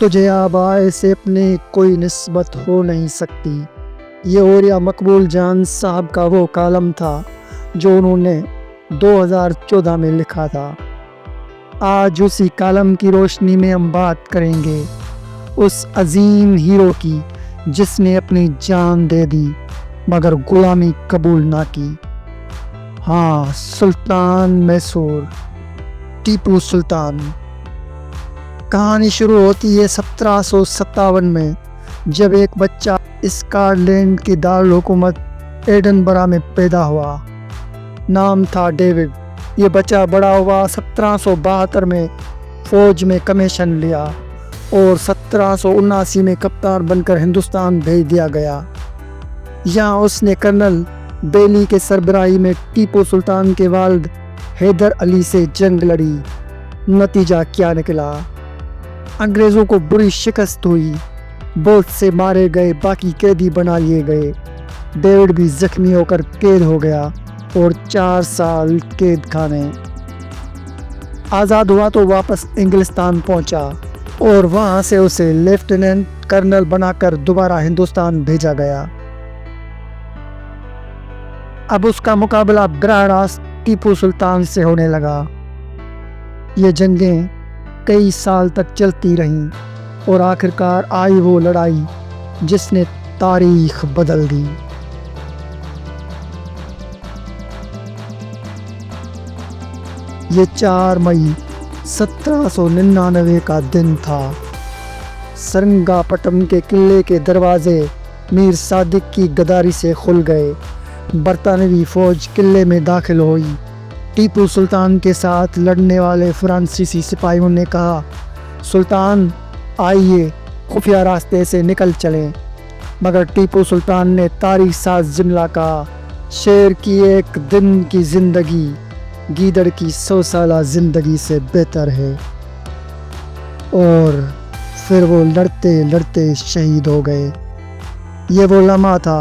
تجھے آبائے سے اپنی کوئی نسبت ہو نہیں سکتی۔ یہ اوریہ مقبول جان صاحب کا وہ کالم تھا جو انہوں نے 2014 میں لکھا تھا۔ آج اسی کالم کی روشنی میں ہم بات کریں گے اس عظیم ہیرو کی جس نے اپنی جان دے دی مگر غلامی قبول نہ کی۔ ہاں، سلطان میسور ٹیپو سلطان۔ کہانی شروع ہوتی ہے 1757 میں، جب ایک بچہ اسکاٹ لینڈ کی دارالحکومت ایڈنبرا میں پیدا ہوا۔ نام تھا ڈیوڈ۔ یہ بچہ بڑا ہوا، 1772 میں فوج میں کمیشن لیا اور 1779 میں کپتان بن کر ہندوستان بھیج دیا گیا۔ یہاں اس نے کرنل بیلی کے سربراہی میں ٹیپو سلطان کے والد حیدر علی سے جنگ لڑی۔ نتیجہ کیا نکلا؟ انگریزوں کو بری شکست ہوئی، بہت سے مارے گئے، باقی قیدی بنا لیے گئے۔ ڈیوڈ بھی زخمی ہو کر قید ہو گیا اور 4 سال قید خانے۔ آزاد ہوا تو واپس انگلستان پہنچا اور وہاں سے اسے لیفٹیننٹ کرنل بنا کر دوبارہ ہندوستان بھیجا گیا۔ اب اس کا مقابلہ براہ راست ٹیپو سلطان سے ہونے لگا۔ یہ جنگیں کئی سال تک چلتی رہیں اور آخرکار آئی وہ لڑائی جس نے تاریخ بدل دی۔ یہ 4 مئی 1799 کا دن تھا۔ سرنگا پٹم کے قلعے کے دروازے میر صادق کی غداری سے کھل گئے۔ برطانوی فوج قلعے میں داخل ہوئی۔ ٹیپو سلطان کے ساتھ لڑنے والے فرانسیسی سپاہیوں نے کہا، سلطان آئیے خفیہ راستے سے نکل چلیں، مگر ٹیپو سلطان نے تاریخ ساز جملہ کہا، شیر کی ایک دن کی زندگی گیدڑ کی 100 سالہ زندگی سے بہتر ہے۔ اور پھر وہ لڑتے لڑتے شہید ہو گئے۔ یہ وہ لمحہ تھا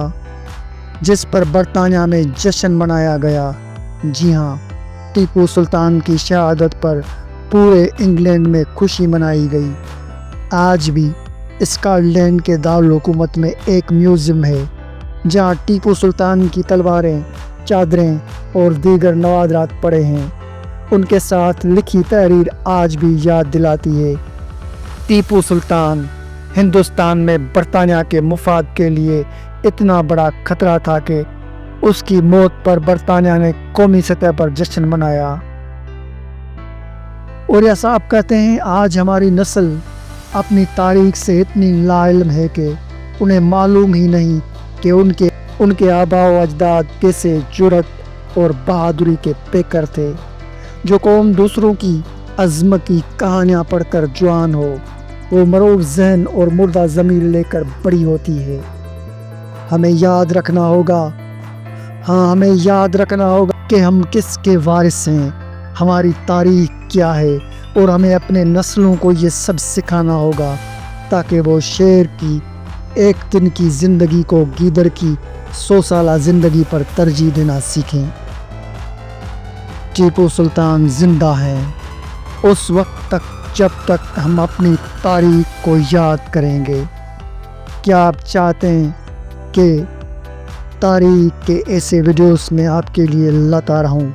جس پر برطانیہ میں جشن منایا گیا۔ جی ہاں، ٹیپو سلطان کی شہادت پر پورے انگلینڈ میں خوشی منائی گئی۔ آج بھی اسکاٹ لینڈ کے دارالحکومت میں ایک میوزیم ہے جہاں ٹیپو سلطان کی تلواریں، چادریں اور دیگر نوادرات پڑے ہیں۔ ان کے ساتھ لکھی تحریر آج بھی یاد دلاتی ہے۔ ٹیپو سلطان ہندوستان میں برطانیہ کے مفاد کے لیے اتنا بڑا خطرہ تھا کہ اس کی موت پر برطانیہ نے قومی سطح پر جشن منایا۔ اور یہ صاحب کہتے ہیں، آج ہماری نسل اپنی تاریخ سے اتنی لا علم ہے کہ انہیں معلوم ہی نہیں کہ ان کے آباء و اجداد کیسے جرأت اور بہادری کے پیکر تھے۔ جو قوم دوسروں کی عظمت کی کہانیاں پڑھ کر جوان ہو، وہ مروڑ ذہن اور مردہ ضمیر لے کر بڑی ہوتی ہے۔ ہمیں یاد رکھنا ہوگا کہ ہم کس کے وارث ہیں، ہماری تاریخ کیا ہے، اور ہمیں اپنے نسلوں کو یہ سب سکھانا ہوگا تاکہ وہ شیر کی ایک دن کی زندگی کو گیدڑ کی 100 سالہ زندگی پر ترجیح دینا سیکھیں۔ ٹیپو سلطان زندہ ہے اس وقت تک جب تک ہم اپنی تاریخ کو یاد کریں گے۔ کیا آپ چاہتے ہیں کہ تاریخ کے ایسے ویڈیوز میں آپ کے لیے لاتا رہوں؟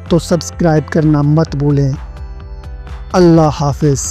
تو سبسکرائب کرنا مت بھولیں۔ اللہ حافظ۔